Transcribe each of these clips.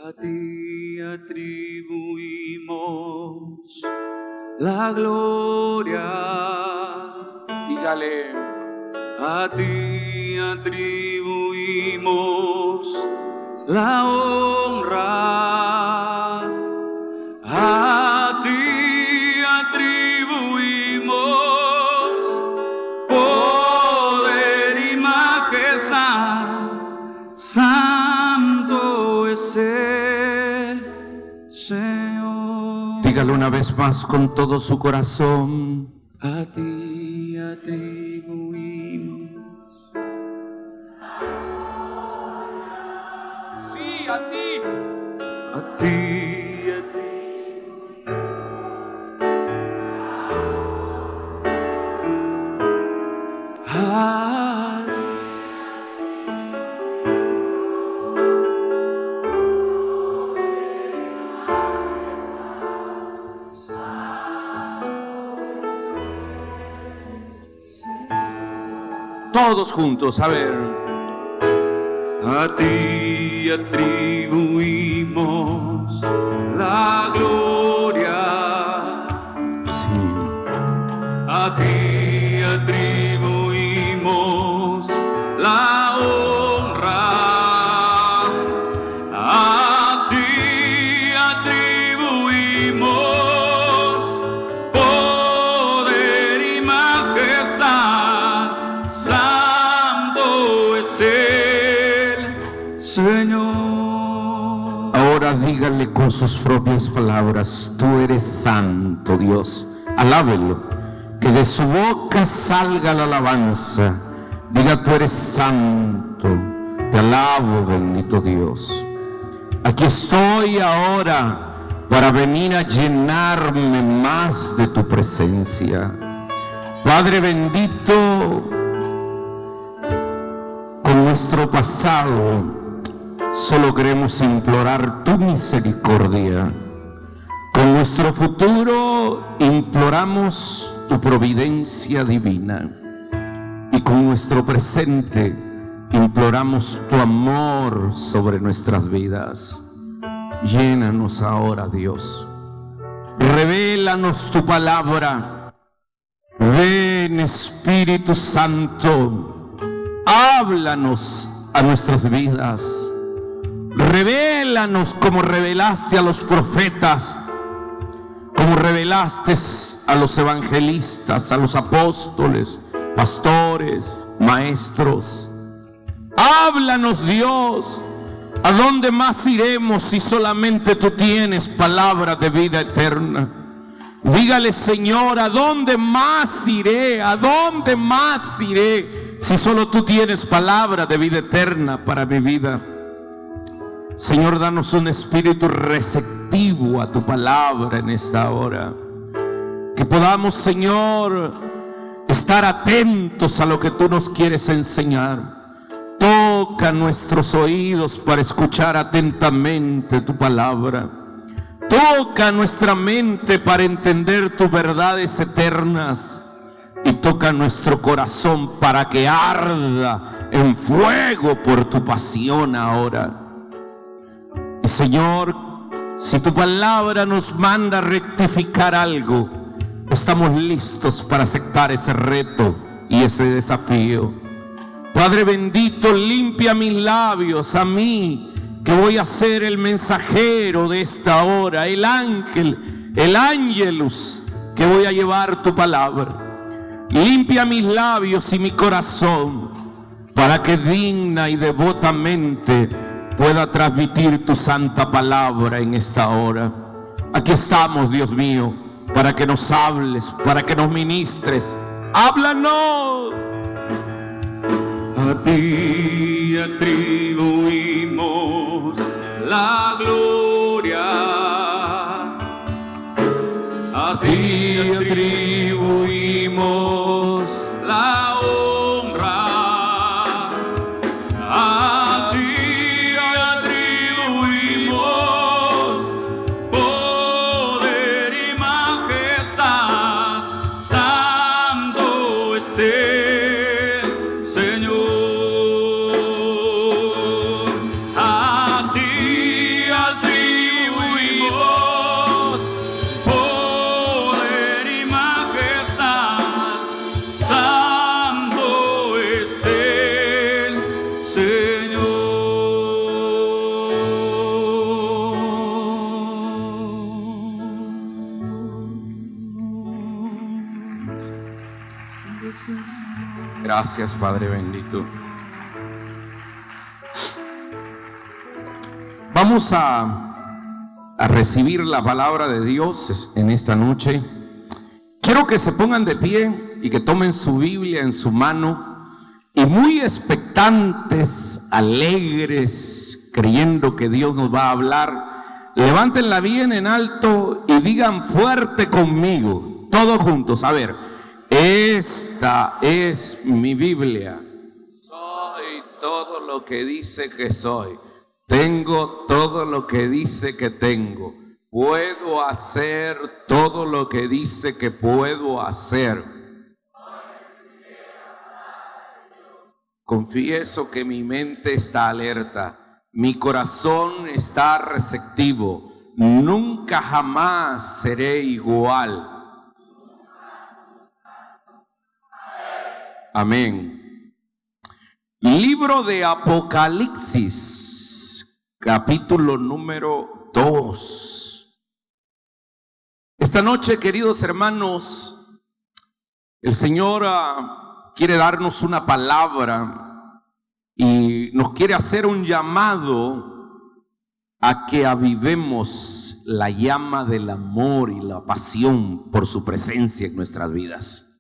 A ti atribuimos la gloria. Dígale. A ti atribuimos la honra. A ti atribuimos poder y majestad. Santo es el Señor. Dígalo una vez más con todo su corazón. A ti atribuimos. Sí, a ti. A ti, a ti. Todos juntos, a ver. A ti atribuimos la gloria. Sí. A ti atribuimos la honra. A ti atribuimos poder y majestad. Santo es el Señor. Ahora dígale con sus propias palabras: tú eres santo, Dios. Alábelo. Que de su boca salga la alabanza. Diga: tú eres santo. Te alabo, bendito Dios. Aquí estoy ahora para venir a llenarme más de tu presencia. Padre bendito, con nuestro pasado solo queremos implorar tu misericordia. Con nuestro futuro imploramos tu providencia divina. Y con nuestro presente imploramos tu amor sobre nuestras vidas. Llénanos ahora, Dios. Revélanos tu palabra. Ven, Espíritu Santo. Háblanos a nuestras vidas. Revélanos como revelaste a los profetas, como revelaste a los evangelistas, a los apóstoles, pastores, maestros. Háblanos, Dios. ¿A dónde más iremos si solamente tú tienes palabra de vida eterna? Dígale: Señor, ¿a dónde más iré? ¿A dónde más iré si solo tú tienes palabra de vida eterna para mi vida? Señor, danos un espíritu receptivo a tu palabra en esta hora. Que podamos, Señor, estar atentos a lo que tú nos quieres enseñar. Toca nuestros oídos para escuchar atentamente tu palabra. Toca nuestra mente para entender tus verdades eternas. Y toca nuestro corazón para que arda en fuego por tu pasión ahora. Y Señor, si tu palabra nos manda a rectificar algo, estamos listos para aceptar ese reto y ese desafío. Padre bendito, limpia mis labios a mí, que voy a ser el mensajero de esta hora, el ángel, el ángelus, que voy a llevar tu palabra. Limpia mis labios y mi corazón, para que digna y devotamente pueda transmitir tu santa palabra en esta hora. Aquí estamos, Dios mío, para que nos hables, para que nos ministres. ¡Háblanos! A ti atribuimos la gloria. A ti atribuimos la honra. A ti atribuimos poder y majestad. Santo es el Señor. A ti Gracias, Padre bendito. Vamos a recibir la palabra de Dios en esta noche. Quiero que se pongan de pie y que tomen su Biblia en su mano y muy expectantes, alegres, creyendo que Dios nos va a hablar, levántenla bien en alto y digan fuerte conmigo, todos juntos, a ver: esta es mi Biblia. Soy todo lo que dice que soy. Tengo todo lo que dice que tengo. Puedo hacer todo lo que dice que puedo hacer. Confieso que mi mente está alerta, mi corazón está receptivo. Nunca jamás seré igual. Amén. Libro de Apocalipsis, capítulo número 2. Esta noche, queridos hermanos, el Señor quiere darnos una palabra y nos quiere hacer un llamado a que avivemos la llama del amor y la pasión por su presencia en nuestras vidas.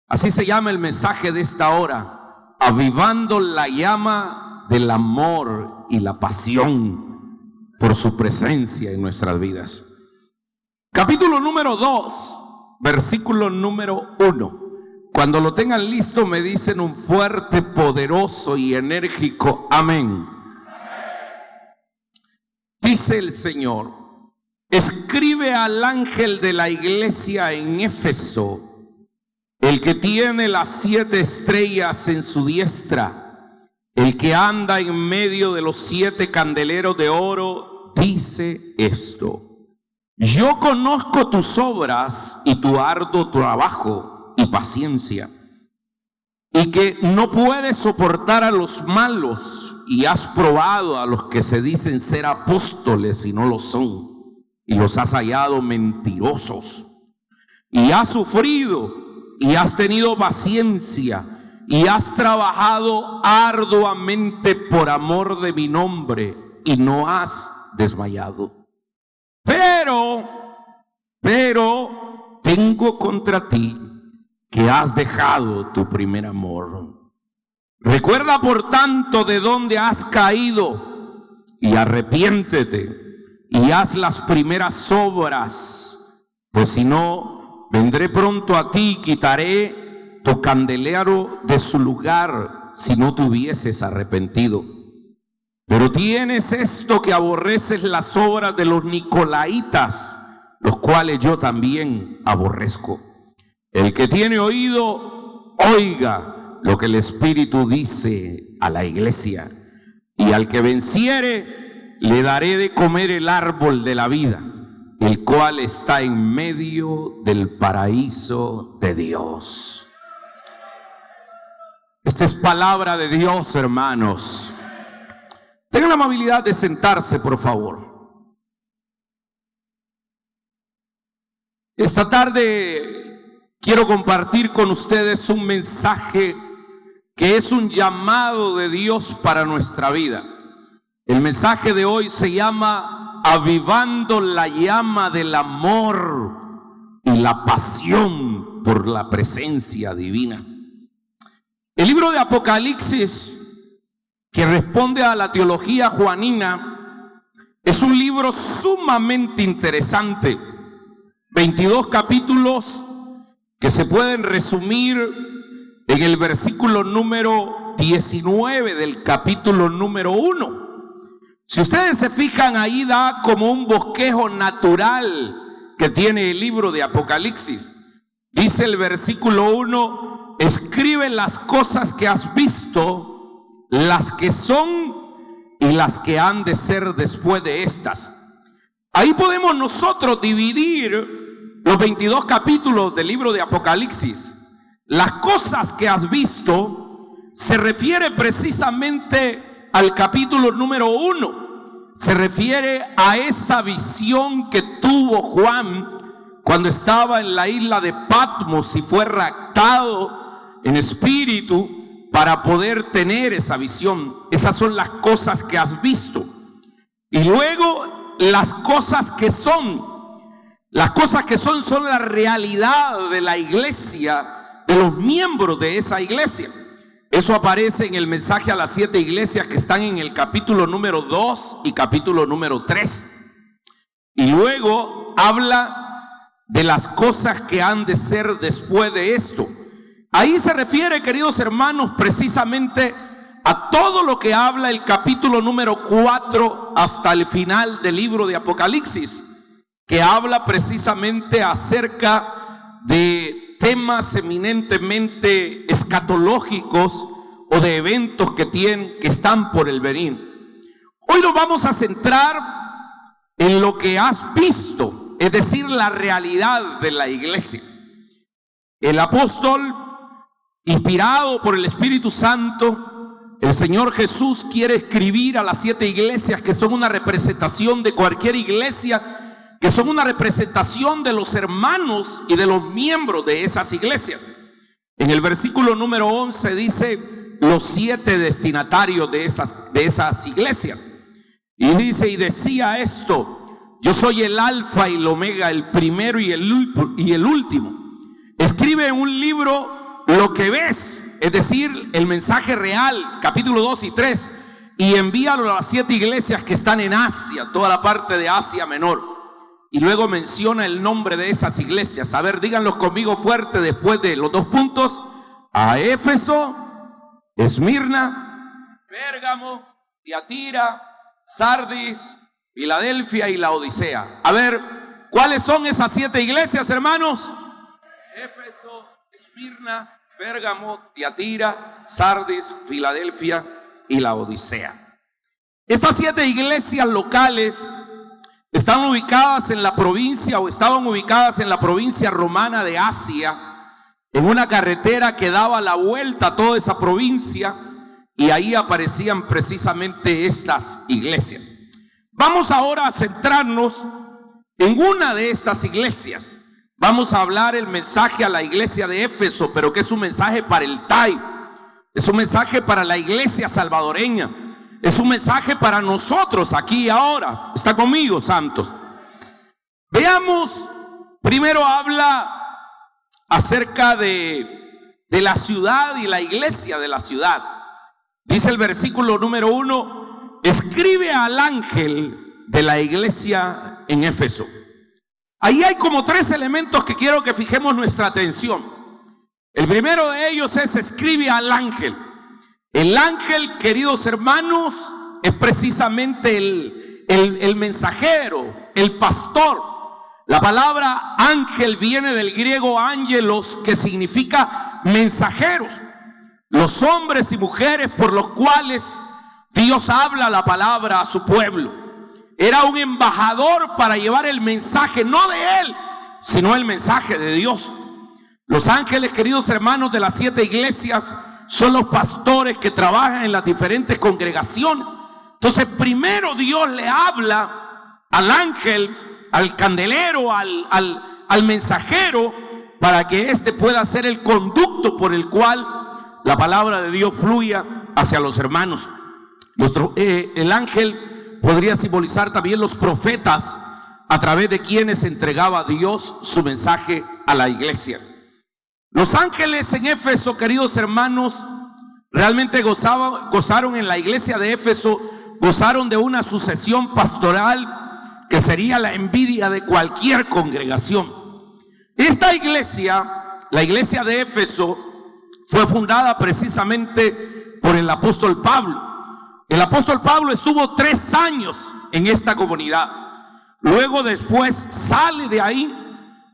Así se llama el mensaje de esta hora: avivando la llama del amor y la pasión por su presencia en nuestras vidas. Capítulo número 2, versículo número 1. Cuando lo tengan listo me dicen un fuerte, poderoso y enérgico amén. Dice el Señor: escribe al ángel de la iglesia en Éfeso, el que tiene las 7 estrellas en su diestra, el que anda en medio de los 7 candeleros de oro, dice esto: yo conozco tus obras y tu arduo trabajo y paciencia, y que no puedes soportar a los malos, y has probado a los que se dicen ser apóstoles y no lo son, y los has hallado mentirosos, y has sufrido y has tenido paciencia y has trabajado arduamente por amor de mi nombre y no has desmayado. Pero tengo contra ti que has dejado tu primer amor. Recuerda por tanto de dónde has caído y arrepiéntete y haz las primeras obras, pues si no, vendré pronto a ti y quitaré tu candelero de su lugar si no te hubieses arrepentido. Pero tienes esto, que aborreces las obras de los nicolaitas, los cuales yo también aborrezco. El que tiene oído, oiga lo que el Espíritu dice a la iglesia. Y al que venciere, le daré de comer el árbol de la vida, el cual está en medio del paraíso de Dios. Esta es palabra de Dios, hermanos. Tengan la amabilidad de sentarse, por favor. Esta tarde quiero compartir con ustedes un mensaje que es un llamado de Dios para nuestra vida. El mensaje de hoy se llama avivando la llama del amor y la pasión por la presencia divina. El libro de Apocalipsis, que responde a la teología juanina, es un libro sumamente interesante. 22 capítulos que se pueden resumir en el versículo número 19 del capítulo número 1. Si ustedes se fijan, ahí da como un bosquejo natural que tiene el libro de Apocalipsis. Dice el versículo 1: escribe las cosas que has visto, las que son y las que han de ser después de estas. Ahí podemos nosotros dividir los 22 capítulos del libro de Apocalipsis. Las cosas que has visto se refiere precisamente al capítulo número 1. Se refiere a esa visión que tuvo Juan cuando estaba en la isla de Patmos y fue raptado en espíritu para poder tener esa visión. Esas son las cosas que has visto. Y luego las cosas que son. Las cosas que son la realidad de la iglesia, de los miembros de esa iglesia. Eso aparece en el mensaje a las 7 iglesias que están en el capítulo número 2 y capítulo número 3. Y luego habla de las cosas que han de ser después de esto. Ahí se refiere, queridos hermanos, precisamente a todo lo que habla el capítulo número 4 hasta el final del libro de Apocalipsis, que habla precisamente acerca de temas eminentemente escatológicos o de eventos que están por el venir. Hoy nos vamos a centrar en lo que has visto, es decir, la realidad de la iglesia. El apóstol, inspirado por el Espíritu Santo, el Señor Jesús quiere escribir a las 7 iglesias que son una representación de cualquier iglesia, que son una representación de los hermanos y de los miembros de esas iglesias. En el versículo número 11 dice los 7 destinatarios de esas iglesias. Y dice, y decía esto: yo soy el alfa y el omega, el primero y el último. Escribe en un libro lo que ves, es decir, el mensaje real, capítulo 2 y 3, y envíalo a las 7 iglesias que están en Asia, toda la parte de Asia Menor. Y luego menciona el nombre de esas iglesias. A ver, díganlos conmigo fuerte después de los 2 puntos. A Éfeso, Esmirna, Pérgamo, Tiatira, Sardis, Filadelfia y Laodicea. A ver, ¿cuáles son esas 7 iglesias, hermanos? Éfeso, Esmirna, Pérgamo, Tiatira, Sardis, Filadelfia y Laodicea. Estas 7 iglesias locales están ubicadas en la provincia, o estaban ubicadas en la provincia romana de Asia, en una carretera que daba la vuelta a toda esa provincia, y ahí aparecían precisamente estas iglesias. Vamos ahora a centrarnos en una de estas iglesias. Vamos a hablar el mensaje a la iglesia de Éfeso, pero que es un mensaje para el TAI, es un mensaje para la iglesia salvadoreña, es un mensaje para nosotros aquí y ahora. ¿Está conmigo, santos? Veamos, primero habla acerca de la ciudad y la iglesia de la ciudad. Dice el versículo número 1: escribe al ángel de la iglesia en Éfeso. Ahí hay como 3 elementos que quiero que fijemos nuestra atención. El primero de ellos es: escribe al ángel. El ángel, queridos hermanos, es precisamente el mensajero, el pastor. La palabra ángel viene del griego ángelos, que significa mensajeros. Los hombres y mujeres por los cuales Dios habla la palabra a su pueblo. Era un embajador para llevar el mensaje, no de él, sino el mensaje de Dios. Los ángeles, queridos hermanos, de las 7 iglesias son los pastores que trabajan en las diferentes congregaciones. Entonces, primero Dios le habla al ángel, al candelero, al mensajero, para que éste pueda ser el conducto por el cual la palabra de Dios fluya hacia los hermanos. El ángel podría simbolizar también los profetas, a través de quienes entregaba Dios su mensaje a la iglesia. Los ángeles en Éfeso, queridos hermanos, realmente gozaron en la iglesia de Éfeso, gozaron de una sucesión pastoral que sería la envidia de cualquier congregación. Esta iglesia, la iglesia de Éfeso, fue fundada precisamente por el apóstol Pablo. El apóstol Pablo estuvo 3 años en esta comunidad. Luego, después, sale de ahí,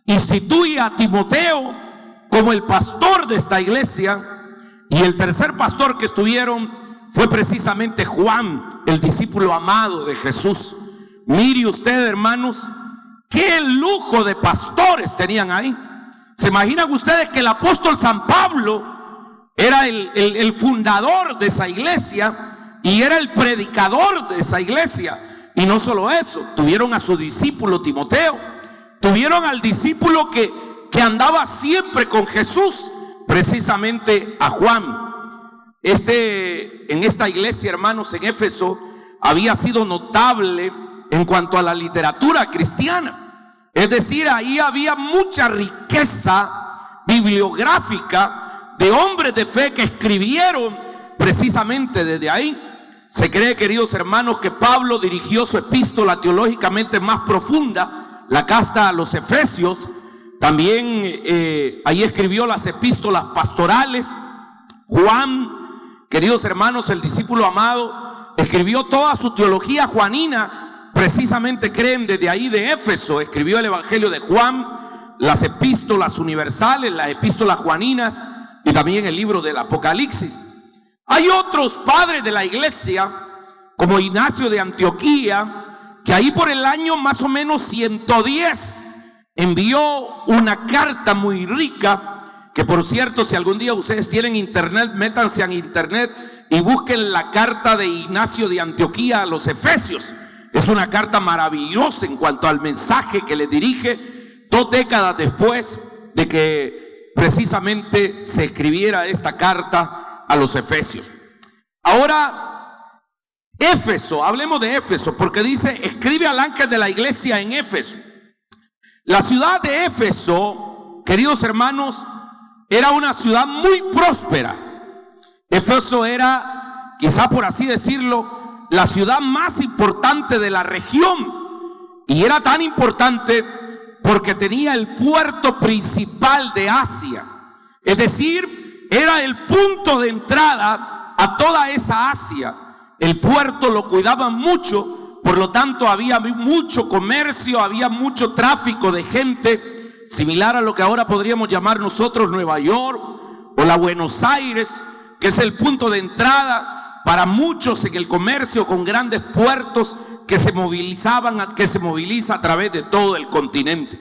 instituye a Timoteo como el pastor de esta iglesia, y el tercer pastor que estuvieron fue precisamente Juan, el discípulo amado de Jesús. Mire usted, hermanos, qué lujo de pastores tenían ahí. ¿Se imaginan ustedes que el apóstol San Pablo era el fundador de esa iglesia y era el predicador de esa iglesia? Y no solo eso, tuvieron a su discípulo Timoteo, tuvieron al discípulo que andaba siempre con Jesús, precisamente a Juan. En esta iglesia, hermanos, en Éfeso, había sido notable en cuanto a la literatura cristiana. Es decir, ahí había mucha riqueza bibliográfica de hombres de fe que escribieron precisamente desde ahí. Se cree, queridos hermanos, que Pablo dirigió su epístola teológicamente más profunda, la carta a los Efesios. También ahí escribió las epístolas pastorales. Juan, queridos hermanos, el discípulo amado, escribió toda su teología juanina, precisamente creen desde ahí de Éfeso. Escribió el Evangelio de Juan, las epístolas universales, las epístolas juaninas y también el libro del Apocalipsis. Hay otros padres de la iglesia, como Ignacio de Antioquía, que ahí por el año más o menos 110 envió una carta muy rica, que por cierto, si algún día ustedes tienen internet, métanse en internet y busquen la carta de Ignacio de Antioquía a los Efesios. Es una carta maravillosa en cuanto al mensaje que le dirige 2 décadas después de que precisamente se escribiera esta carta a los Efesios. Ahora, Éfeso, hablemos de Éfeso, porque dice: escribe al ángel de la iglesia en Éfeso. La ciudad de Éfeso, queridos hermanos, era una ciudad muy próspera. Éfeso era, quizá por así decirlo, la ciudad más importante de la región. Y era tan importante porque tenía el puerto principal de Asia. Es decir, era el punto de entrada a toda esa Asia. El puerto lo cuidaban mucho, por lo tanto había mucho comercio, había mucho tráfico de gente, similar a lo que ahora podríamos llamar nosotros Nueva York o la Buenos Aires, que es el punto de entrada para muchos en el comercio, con grandes puertos que se moviliza a través de todo el continente.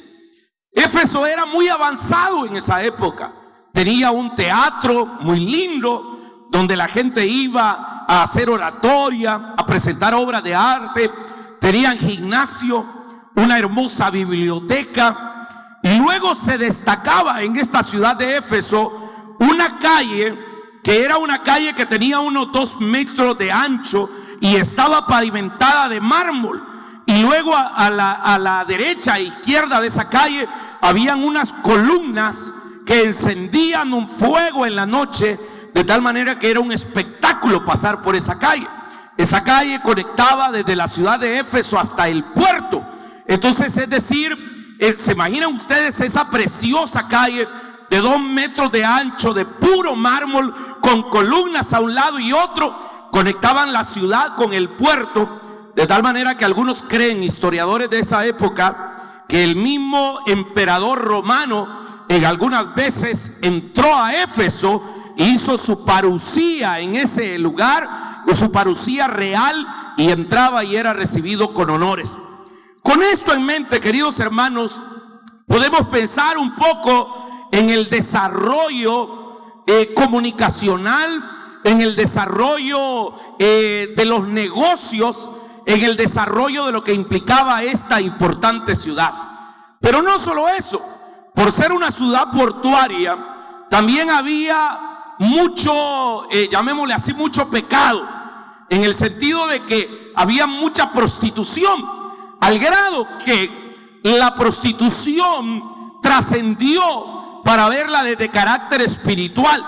Éfeso era muy avanzado en esa época. Tenía un teatro muy lindo donde la gente iba a hacer oratoria, a presentar obras de arte. Tenían gimnasio, una hermosa biblioteca. Y luego se destacaba en esta ciudad de Éfeso una calle que era una calle que tenía unos 2 metros de ancho y estaba pavimentada de mármol. Y luego a la derecha e izquierda de esa calle habían unas columnas que encendían un fuego en la noche, de tal manera que era un espectáculo pasar por esa calle. Esa calle conectaba desde la ciudad de Éfeso hasta el puerto. Entonces, es decir, ¿se imaginan ustedes esa preciosa calle de 2 metros de ancho, de puro mármol, con columnas a un lado y otro? Conectaban la ciudad con el puerto, de tal manera que algunos creen, historiadores de esa época, que el mismo emperador romano en algunas veces entró a Éfeso, hizo su parucía en ese lugar, su parucía real, y entraba y era recibido con honores. Con esto en mente, queridos hermanos, podemos pensar un poco en el desarrollo comunicacional, en el desarrollo de los negocios, en el desarrollo de lo que implicaba esta importante ciudad. Pero no solo eso. Por ser una ciudad portuaria, también había mucho, llamémosle así, mucho pecado, en el sentido de que había mucha prostitución, al grado que la prostitución trascendió para verla desde carácter espiritual,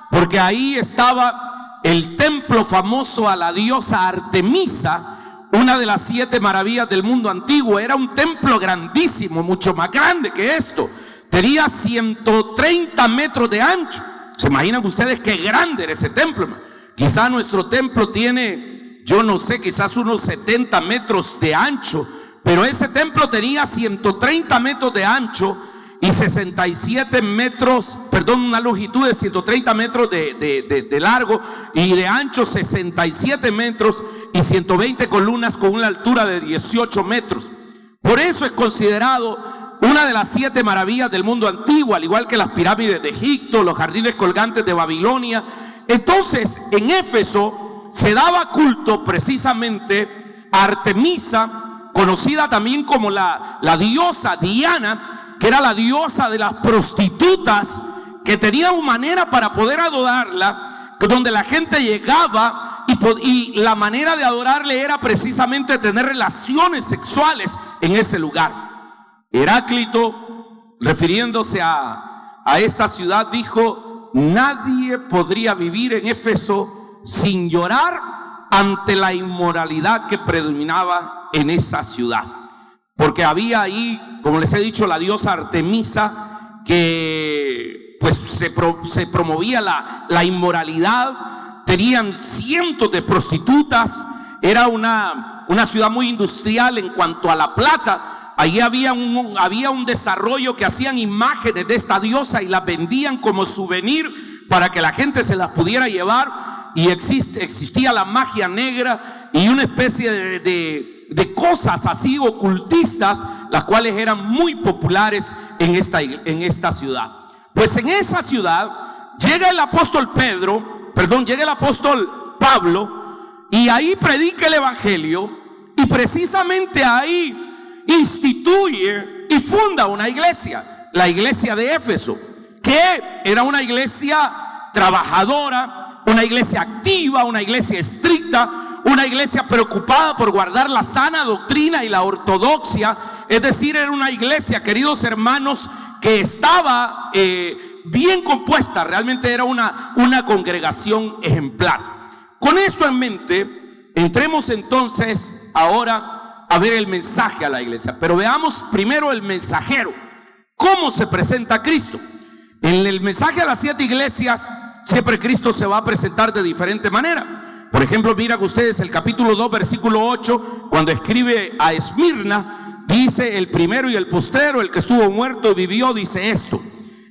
porque ahí estaba el templo famoso a la diosa Artemisa, una de las 7 maravillas del mundo antiguo. Era un templo grandísimo, mucho más grande que esto. Tenía 130 metros de ancho. ¿Se imaginan ustedes qué grande era ese templo? Quizá nuestro templo tiene, yo no sé, quizás unos 70 metros de ancho, pero ese templo tenía 130 metros de ancho y 67 metros, perdón, una longitud de 130 metros de largo y de ancho 67 metros y 120 columnas con una altura de 18 metros. Por eso es considerado una de las 7 maravillas del mundo antiguo, al igual que las pirámides de Egipto, los jardines colgantes de Babilonia. Entonces, en Éfeso se daba culto precisamente a Artemisa, conocida también como la diosa Diana, que era la diosa de las prostitutas, que tenía una manera para poder adorarla, donde la gente llegaba y la manera de adorarle era precisamente tener relaciones sexuales en ese lugar. Heráclito, refiriéndose a esta ciudad, dijo: nadie podría vivir en Éfeso sin llorar ante la inmoralidad que predominaba en esa ciudad, porque había ahí, como les he dicho, la diosa Artemisa, que pues se promovía la inmoralidad. Tenían cientos de prostitutas. Era una ciudad muy industrial en cuanto a la plata. Allí había un desarrollo que hacían imágenes de esta diosa y las vendían como souvenir para que la gente se las pudiera llevar. Y existía la magia negra y una especie de cosas así ocultistas, las cuales eran muy populares en esta ciudad. Pues en esa ciudad llega el apóstol Pablo, y ahí predica el evangelio, y precisamente ahí instituye y funda una iglesia, la iglesia de Éfeso, que era una iglesia trabajadora, una iglesia activa, una iglesia estricta, una iglesia preocupada por guardar la sana doctrina y la ortodoxia. Es decir, era una iglesia, queridos hermanos, que estaba bien compuesta. Realmente era una congregación ejemplar. Con esto en mente, entremos entonces ahora a ver el mensaje a la iglesia. Pero veamos primero el mensajero, cómo se presenta Cristo. En el mensaje a las 7 iglesias, siempre Cristo se va a presentar de diferente manera. Por ejemplo, miren ustedes el capítulo 2, versículo 8, cuando escribe a Esmirna, dice: el primero y el postrero, el que estuvo muerto y vivió, dice esto.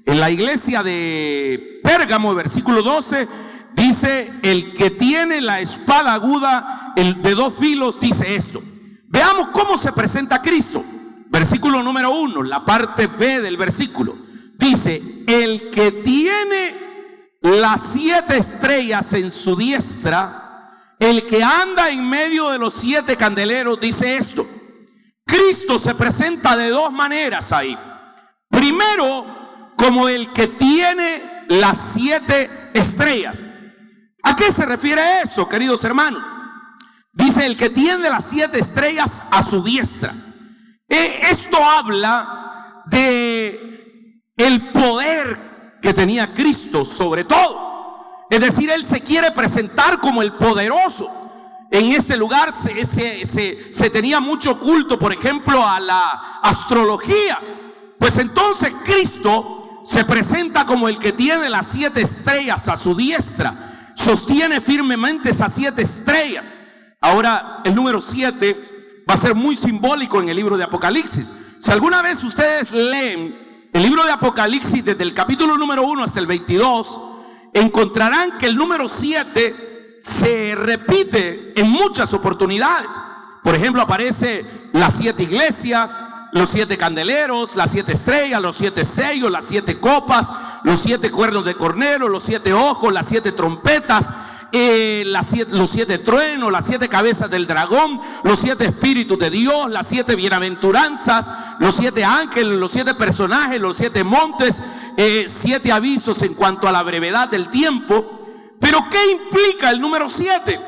En la iglesia de Pérgamo, versículo 12, dice: el que tiene la espada aguda de 2 filos, dice esto. Veamos cómo se presenta Cristo. Versículo número 1, la parte B del versículo, dice: el que tiene las 7 estrellas en su diestra, el que anda en medio de los 7 candeleros, dice esto. Cristo se presenta de 2 maneras ahí. Primero, como el que tiene las 7 estrellas. ¿A qué se refiere eso, queridos hermanos? Dice: el que tiene las 7 estrellas a su diestra. Esto habla de el poder que tenía Cristo sobre todo. Es decir, Él se quiere presentar como el poderoso. En ese lugar se tenía mucho culto, por ejemplo, a la astrología. Pues entonces Cristo se presenta como el que tiene las 7 estrellas a su diestra. Sostiene firmemente esas 7 estrellas. Ahora, el número 7 va a ser muy simbólico en el libro de Apocalipsis. Si alguna vez ustedes leen el libro de Apocalipsis desde el capítulo número 1 hasta el 22, encontrarán que el número 7 se repite en muchas oportunidades. Por ejemplo, aparece las 7 iglesias, los 7 candeleros, las 7 estrellas, los 7 sellos, las 7 copas, los 7 cuernos de cornero, los 7 ojos, las 7 trompetas, los 7 truenos, las 7 cabezas del dragón, los 7 espíritus de Dios, las 7 bienaventuranzas, los 7 ángeles, los 7 personajes, los 7 montes, 7 avisos en cuanto a la brevedad del tiempo. Pero ¿qué implica el número 7?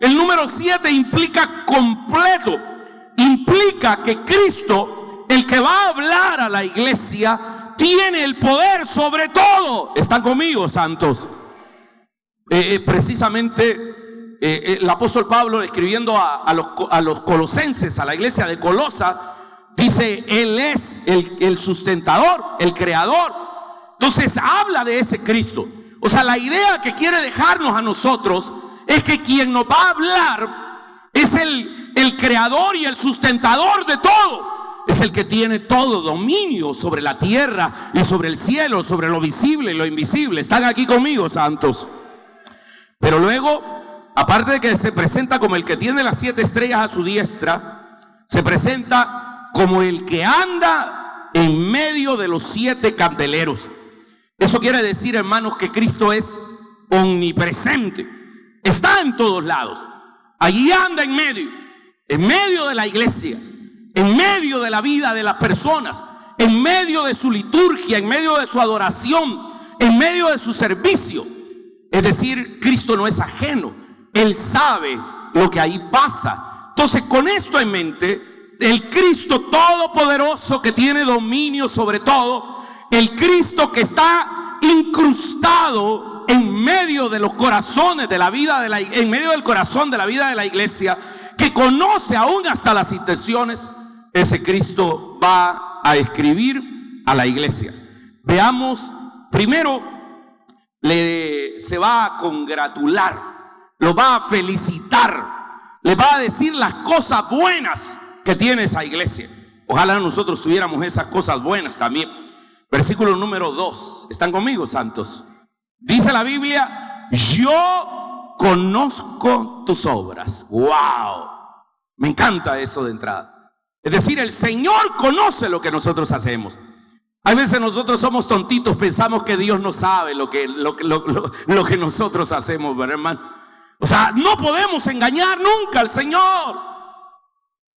El número 7 implica completo. Implica que Cristo, el que va a hablar a la iglesia, tiene el poder sobre todo. ¿Están conmigo, santos? Precisamente el apóstol Pablo, escribiendo a los colosenses, a la iglesia de Colosa, dice: Él es el sustentador, el creador. Entonces habla de ese Cristo. O sea, la idea que quiere dejarnos a nosotros es que quien nos va a hablar es el creador y el sustentador de todo. Es el que tiene todo dominio sobre la tierra y sobre el cielo, sobre lo visible y lo invisible. ¿Están aquí conmigo, santos? Pero luego, aparte de que se presenta como el que tiene las 7 estrellas a su diestra, se presenta como el que anda en medio de los 7 candeleros. Eso quiere decir, hermanos, que Cristo es omnipresente. Está en todos lados. Allí anda en medio de la iglesia, en medio de la vida de las personas, en medio de su liturgia, en medio de su adoración, en medio de su servicio. Es decir, Cristo no es ajeno, Él sabe lo que ahí pasa. Entonces, con esto en mente, el Cristo todopoderoso que tiene dominio sobre todo, el Cristo que está incrustado en medio de los corazones de la vida en medio del corazón de la vida de la iglesia, que conoce aún hasta las intenciones, ese Cristo va a escribir a la iglesia. Veamos, primero se va a congratular, lo va a felicitar, le va a decir las cosas buenas que tiene esa iglesia. Ojalá nosotros tuviéramos esas cosas buenas también. Versículo número 2. ¿Están conmigo, santos? Dice la Biblia: yo conozco tus obras. ¡Wow! Me encanta eso de entrada. Es decir, el Señor conoce lo que nosotros hacemos. Hay veces nosotros somos tontitos, pensamos que Dios no sabe lo que nosotros hacemos, ¿verdad, hermano? O sea, no podemos engañar nunca al Señor.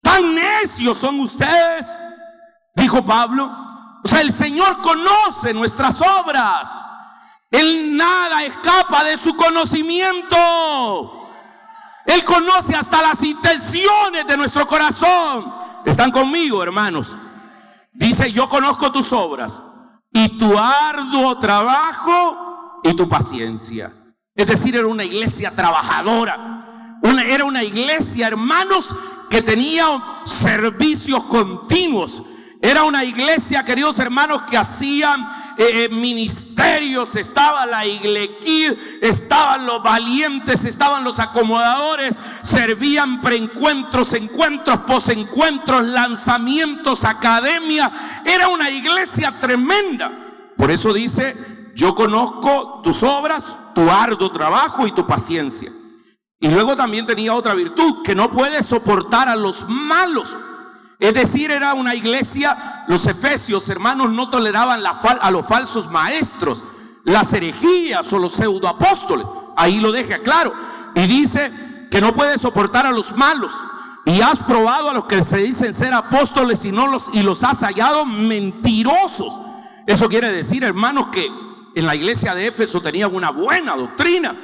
Tan necios son ustedes, dijo Pablo. O sea, el Señor conoce nuestras obras. Él nada escapa de su conocimiento. Él conoce hasta las intenciones de nuestro corazón. ¿Están conmigo, hermanos? Dice: yo conozco tus obras y tu arduo trabajo y tu paciencia. Es decir, era una iglesia trabajadora. Era una iglesia, hermanos, que tenía servicios continuos. Era una iglesia, queridos hermanos, que hacían ministerios. Estaba la iglequía, estaban los valientes, estaban los acomodadores. Servían preencuentros, encuentros, posencuentros, lanzamientos, academia. Era una iglesia tremenda. Por eso dice: yo conozco tus obras, tu arduo trabajo y tu paciencia. Y luego también tenía otra virtud, que no puede soportar a los malos. Es decir, era una iglesia, los efesios, hermanos, no toleraban a los falsos maestros, las herejías o los pseudoapóstoles. Ahí lo deja claro. Y dice que no puede soportar a los malos. Y has probado a los que se dicen ser apóstoles y los has hallado mentirosos. Eso quiere decir, hermanos, que en la iglesia de Éfeso tenían una buena doctrina.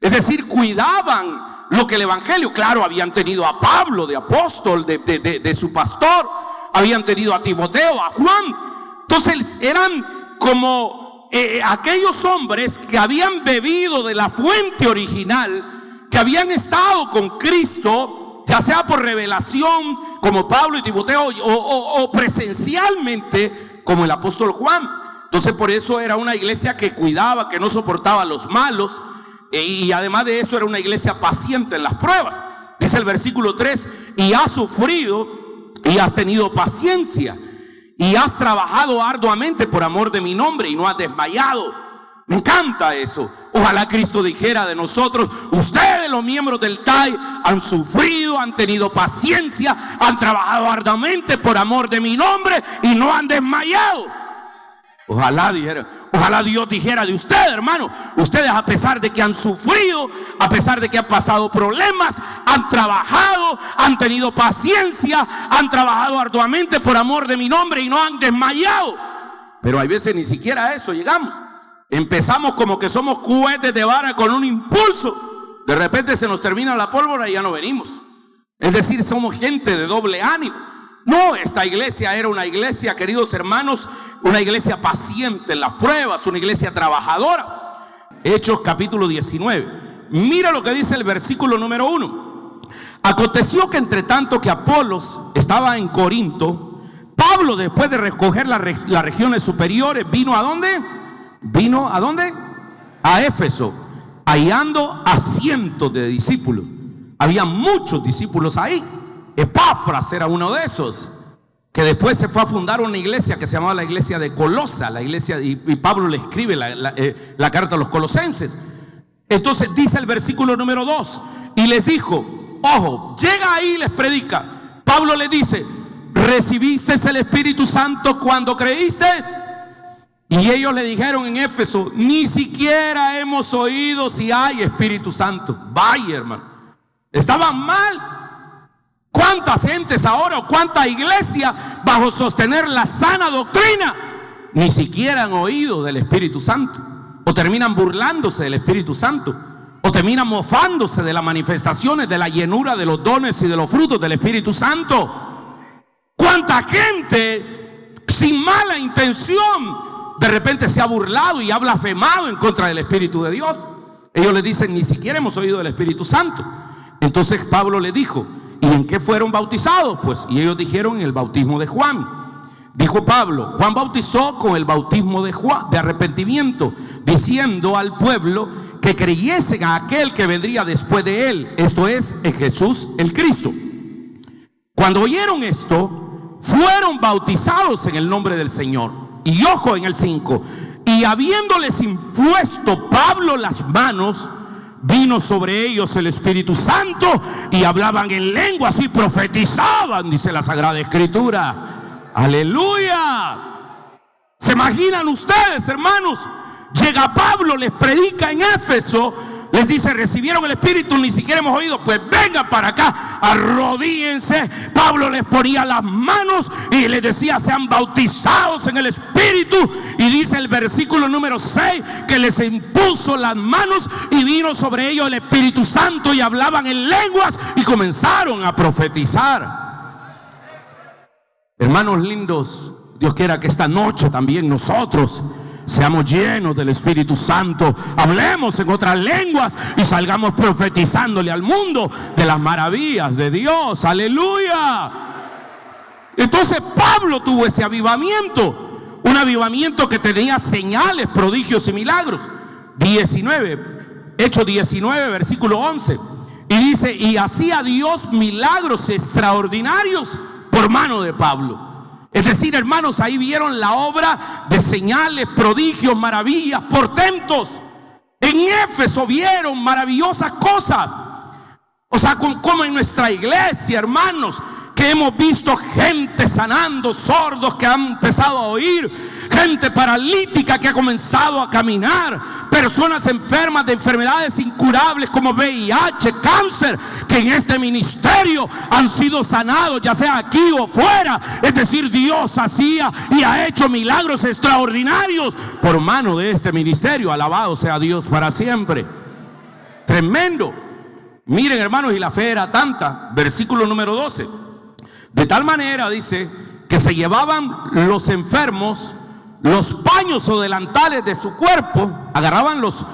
Es decir, cuidaban lo que el evangelio, claro, habían tenido a Pablo de apóstol, de su pastor, habían tenido a Timoteo, a Juan. Entonces eran como aquellos hombres que habían bebido de la fuente original, que habían estado con Cristo, ya sea por revelación como Pablo y Timoteo, o presencialmente como el apóstol Juan. Entonces por eso era una iglesia que cuidaba, que no soportaba a los malos. Y además de eso era una iglesia paciente en las pruebas. Dice el versículo 3: y has sufrido y has tenido paciencia y has trabajado arduamente por amor de mi nombre y no has desmayado. Me encanta eso. Ojalá Cristo dijera de nosotros: ustedes, los miembros del TAI, han sufrido, han tenido paciencia, han trabajado arduamente por amor de mi nombre y no han desmayado. Ojalá Dios dijera de ustedes, hermano: ustedes, a pesar de que han sufrido, a pesar de que han pasado problemas, han trabajado, han tenido paciencia, han trabajado arduamente por amor de mi nombre y no han desmayado. Pero hay veces ni siquiera a eso llegamos. Empezamos como que somos cohetes de vara con un impulso. De repente se nos termina la pólvora y ya no venimos. Es decir, somos gente de doble ánimo. No, esta iglesia era una iglesia, queridos hermanos, una iglesia paciente en las pruebas, una iglesia trabajadora. Hechos capítulo 19. Mira lo que dice el versículo número 1. Aconteció que entre tanto que Apolos estaba en Corinto, Pablo, después de recoger las regiones superiores, ¿vino a dónde? ¿Vino a dónde? A Éfeso, hallando a cientos de discípulos. Había muchos discípulos ahí. Epafras era uno de esos, que después se fue a fundar una iglesia que se llamaba la iglesia de Colosa, la iglesia, y Pablo le escribe la carta a los colosenses. Entonces dice el versículo número 2: y les dijo, ojo, llega ahí y les predica. Pablo les dice: ¿recibiste el Espíritu Santo cuando creíste? Y ellos le dijeron en Éfeso: ni siquiera hemos oído si hay Espíritu Santo. Vaya, hermano, estaban mal. ¿Cuántas gentes ahora o cuánta iglesia bajo sostener la sana doctrina ni siquiera han oído del Espíritu Santo? o terminan burlándose del Espíritu Santo, o terminan mofándose de las manifestaciones, de la llenura de los dones y de los frutos del Espíritu Santo. ¿Cuánta gente sin mala intención de repente se ha burlado y ha blasfemado en contra del Espíritu de Dios? Ellos le dicen, ni siquiera hemos oído del Espíritu Santo. Entonces Pablo le dijo, ¿y en qué fueron bautizados? Pues, y ellos dijeron, en el bautismo de Juan. Dijo Pablo, Juan bautizó con el bautismo de arrepentimiento, diciendo al pueblo que creyesen a aquel que vendría después de él, esto es, en Jesús el Cristo. Cuando oyeron esto, fueron bautizados en el nombre del Señor. Y ojo en el 5, y habiéndoles impuesto Pablo las manos, vino sobre ellos el Espíritu Santo y hablaban en lenguas y profetizaban, dice la Sagrada Escritura. ¡Aleluya! ¿Se imaginan ustedes, hermanos? Llega Pablo, les predica en Éfeso, les dice, recibieron el Espíritu, ni siquiera hemos oído, pues vengan para acá, arrodíense. Pablo les ponía las manos y les decía, sean bautizados en el Espíritu. Y dice el versículo número 6, que les impuso las manos y vino sobre ellos el Espíritu Santo y hablaban en lenguas y comenzaron a profetizar. Hermanos lindos, Dios quiera que esta noche también nosotros seamos llenos del Espíritu Santo, hablemos en otras lenguas y salgamos profetizándole al mundo de las maravillas de Dios. ¡Aleluya! Entonces Pablo tuvo ese avivamiento, un avivamiento que tenía señales, prodigios y milagros. 19, Hechos 19, versículo 11, y dice, y hacía Dios milagros extraordinarios por mano de Pablo. Es decir, hermanos, ahí vieron la obra de señales, prodigios, maravillas, portentos. En Éfeso vieron maravillosas cosas. O sea, como en nuestra iglesia, hermanos, que hemos visto gente sanando, sordos que han empezado a oír, gente paralítica que ha comenzado a caminar, personas enfermas de enfermedades incurables como VIH, cáncer, que en este ministerio han sido sanados, ya sea aquí o fuera. Es decir, Dios hacía y ha hecho milagros extraordinarios por mano de este ministerio. Alabado sea Dios para siempre. Tremendo. Miren, hermanos, y la fe era tanta, versículo número 12, de tal manera, dice, que se llevaban los enfermos los paños o delantales de su cuerpo, agarraban los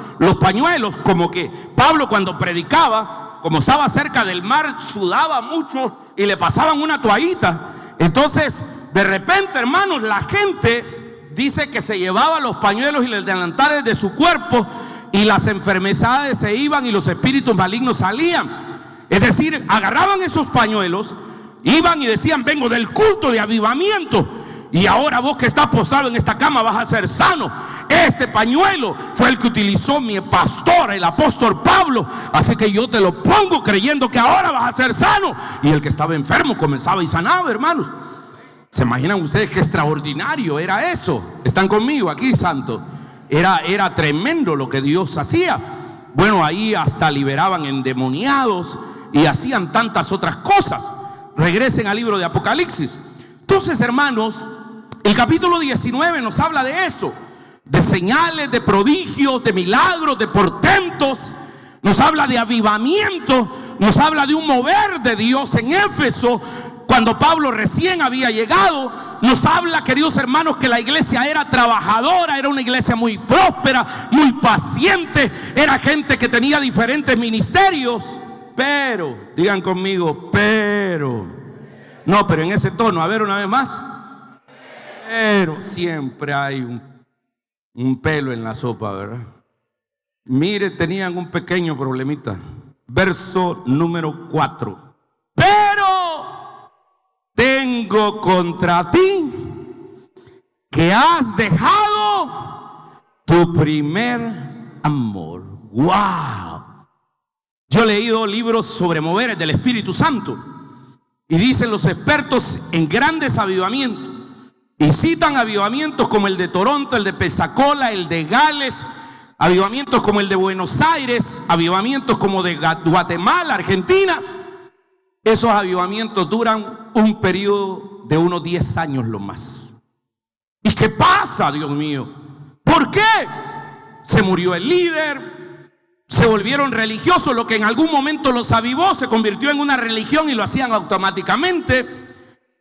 pañuelos, como que Pablo cuando predicaba, como estaba cerca del mar, sudaba mucho y le pasaban una toallita. Entonces, de repente, hermanos, la gente dice que se llevaba los pañuelos y los delantales de su cuerpo y las enfermedades se iban y los espíritus malignos salían. Es decir, agarraban esos pañuelos, iban y decían, vengo del culto de avivamiento y ahora vos que estás postrado en esta cama vas a ser sano. Este pañuelo fue el que utilizó mi pastor, el apóstol Pablo, así que yo te lo pongo creyendo que ahora vas a ser sano. Y el que estaba enfermo comenzaba y sanaba, hermanos. ¿Se imaginan ustedes qué extraordinario era eso? ¿Están conmigo aquí, santo? Era tremendo lo que Dios hacía. Bueno, ahí hasta liberaban endemoniados y hacían tantas otras cosas. Regresen al libro de Apocalipsis. Entonces, hermanos, el capítulo 19 nos habla de eso, de señales, de prodigios, de milagros, de portentos. Nos habla de avivamiento, nos habla de un mover de Dios en Éfeso, cuando Pablo recién había llegado. Nos habla, queridos hermanos, que la iglesia era trabajadora, era una iglesia muy próspera, muy paciente, era gente que tenía diferentes ministerios. Pero, digan conmigo, pero en ese tono, a ver una vez más. Pero siempre hay un pelo en la sopa, ¿verdad? Mire, tenían un pequeño problemita. Verso número 4. Pero tengo contra ti que has dejado tu primer amor. ¡Wow! Yo he leído libros sobre moveres del Espíritu Santo y dicen los expertos en grandes avivamientos, y citan avivamientos como el de Toronto, el de Pensacola, el de Gales, avivamientos como el de Buenos Aires, avivamientos como de Guatemala, Argentina. Esos avivamientos duran un periodo de unos 10 años lo más. ¿Y qué pasa, Dios mío? ¿Por qué? se murió el líder, se volvieron religiosos. Lo que en algún momento los avivó se convirtió en una religión y lo hacían automáticamente.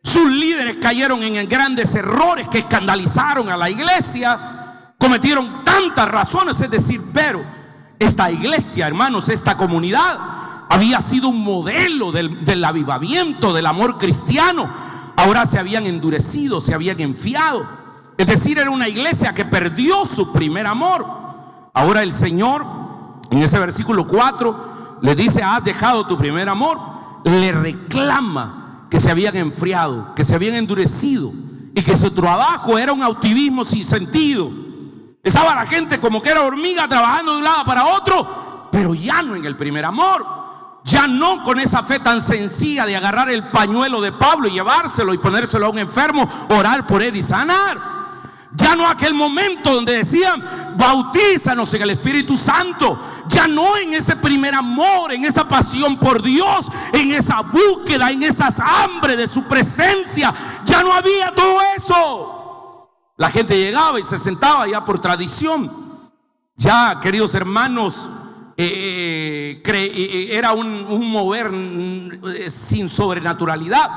Sus líderes cayeron en grandes errores que escandalizaron a la iglesia, cometieron tantas razones, es decir, pero esta iglesia, hermanos, esta comunidad había sido un modelo del avivamiento, del amor cristiano. Ahora se habían endurecido, se habían enfriado. Es decir, era una iglesia que perdió su primer amor. Ahora el Señor, en ese versículo 4, le dice: has dejado tu primer amor. Le reclama que se habían enfriado, que se habían endurecido y que su trabajo era un activismo sin sentido. Estaba la gente como que era hormiga trabajando de un lado para otro, pero ya no en el primer amor, ya no con esa fe tan sencilla de agarrar el pañuelo de Pablo y llevárselo y ponérselo a un enfermo, orar por él y sanar. Ya no aquel momento donde decían: bautízanos en el Espíritu Santo. Ya no en ese primer amor, en esa pasión por Dios, en esa búsqueda, en esas hambre de su presencia. Ya no había todo eso. La gente llegaba y se sentaba ya por tradición. Ya, queridos hermanos, era un mover sin sobrenaturalidad.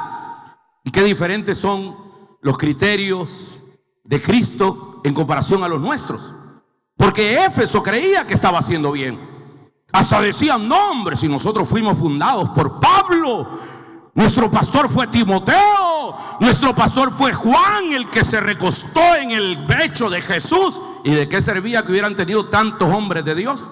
Y qué diferentes son los criterios de Cristo en comparación a los nuestros. Porque Éfeso creía que estaba haciendo bien. Hasta decían: no, hombre, si nosotros fuimos fundados por Pablo, nuestro pastor fue Timoteo, nuestro pastor fue Juan, el que se recostó en el pecho de Jesús. ¿Y de qué servía que hubieran tenido tantos hombres de Dios?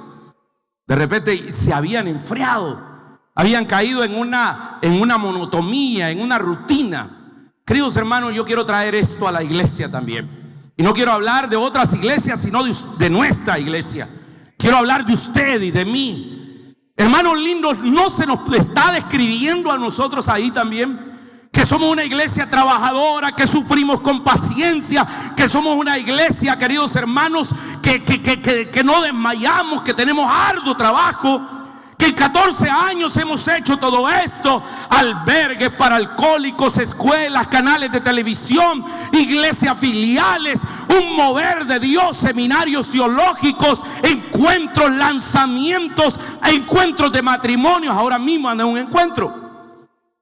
De repente se habían enfriado, habían caído en una monotonía, en una rutina. Queridos hermanos, yo quiero traer esto a la iglesia también. Y no quiero hablar de otras iglesias, sino de nuestra iglesia. Quiero hablar de usted y de mí. Hermanos lindos, ¿no se nos está describiendo a nosotros ahí también? Que somos una iglesia trabajadora, que sufrimos con paciencia, que somos una iglesia, queridos hermanos, que no desmayamos, que tenemos arduo trabajo, que en 14 años hemos hecho todo esto: albergues para alcohólicos, escuelas, canales de televisión, iglesias filiales, un mover de Dios, seminarios teológicos, encuentros, lanzamientos, encuentros de matrimonios. Ahora mismo anda un encuentro.